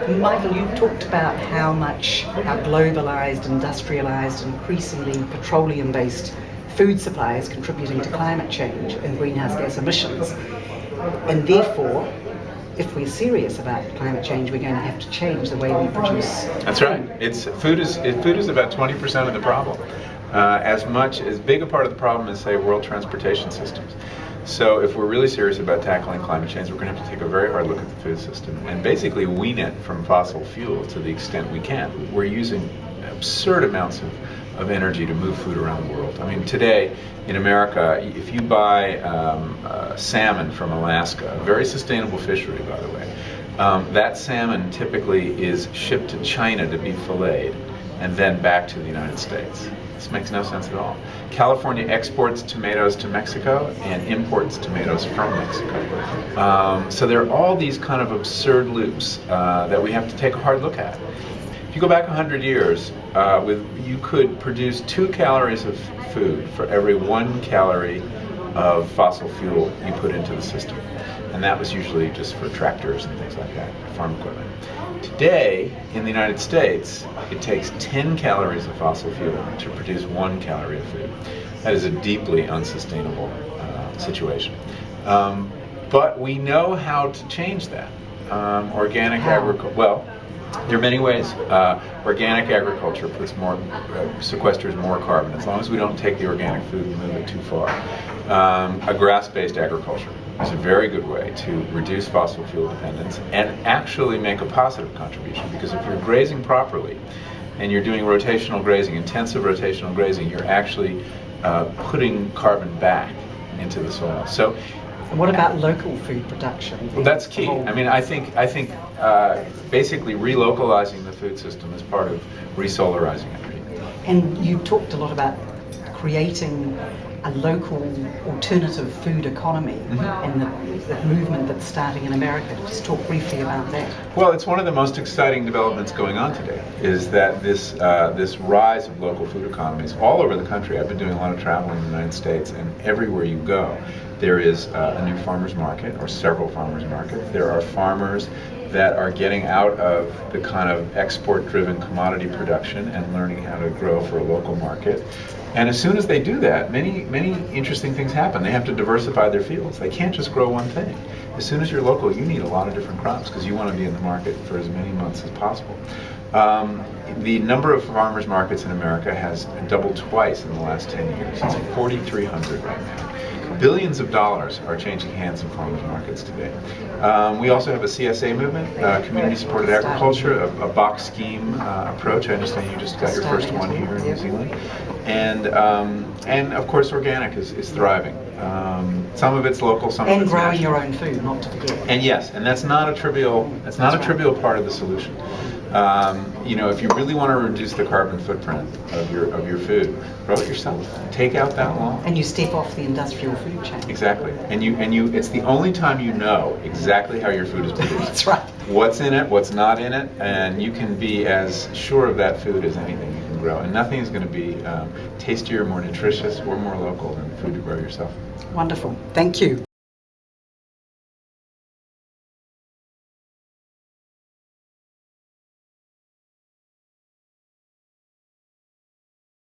Michael, you talked about how globalized, industrialized, increasingly petroleum-based food supply is contributing to climate change and greenhouse gas emissions. And therefore, if we're serious about climate change, we're going to have to change the way we produce. That's right. Food is about 20% of the problem. As big a part of the problem as, say, world transportation systems. So if we're really serious about tackling climate change, we're going to have to take a very hard look at the food system and basically wean it from fossil fuel to the extent we can. We're using absurd amounts of energy to move food around the world. I mean, today in America, if you buy salmon from Alaska, a very sustainable fishery, by the way, that salmon typically is shipped to China to be filleted and then back to the United States. This makes no sense at all. California exports tomatoes to Mexico and imports tomatoes from Mexico. So there are all these kind of absurd loops that we have to take a hard look at. If you go back 100 years, you could produce 2 calories of food for every 1 calorie of fossil fuel you put into the system. And that was usually just for tractors and things like that, farm equipment. Today, in the United States, it takes 10 calories of fossil fuel to produce 1 calorie of food. That is a deeply unsustainable situation. But we know how to change that. Organic agriculture, well, there are many ways. Organic agriculture sequesters more carbon, as long as we don't take the organic food and move it too far. A grass-based agriculture is a very good way to reduce fossil fuel dependence and actually make a positive contribution, because if you're grazing properly and you're doing rotational grazing, intensive rotational grazing, you're actually putting carbon back into the soil. So, and what about local food production? Well, that's key. I mean, I think basically relocalizing the food system is part of resolarizing it. And you talked a lot about creating a local alternative food economy and the movement that's starting in America. Just talk briefly about that. Well, it's one of the most exciting developments going on today, is that this rise of local food economies all over the country. I've been doing a lot of traveling in the United States, and everywhere you go, there is a new farmers market or several farmers markets. There are farmers that are getting out of the kind of export-driven commodity production and learning how to grow for a local market. And as soon as they do that, many interesting things happen. They have to diversify their fields. They can't just grow one thing. As soon as you're local, you need a lot of different crops because you want to be in the market for as many months as possible. The number of farmers markets in America has doubled twice in the last 10 years. It's 4,300 right now. Billions of dollars are changing hands in farmers markets today. We also have a CSA movement, community-supported agriculture, a box scheme approach. I understand you just got your first one here in New Zealand. And of course, organic is thriving. Some of it's local, some of it's growing national. your own food, not to forget. And yes, and that's not a trivial part of the solution. If you really want to reduce the carbon footprint of your food, grow it yourself. Take out that law. And you step off the industrial food chain. Exactly. And you it's the only time you know exactly how your food is produced. That's right. What's in it, what's not in it, and you can be as sure of that food as anything you can grow. And nothing is going to be tastier, more nutritious, or more local than food to grow yourself. Wonderful. Thank you.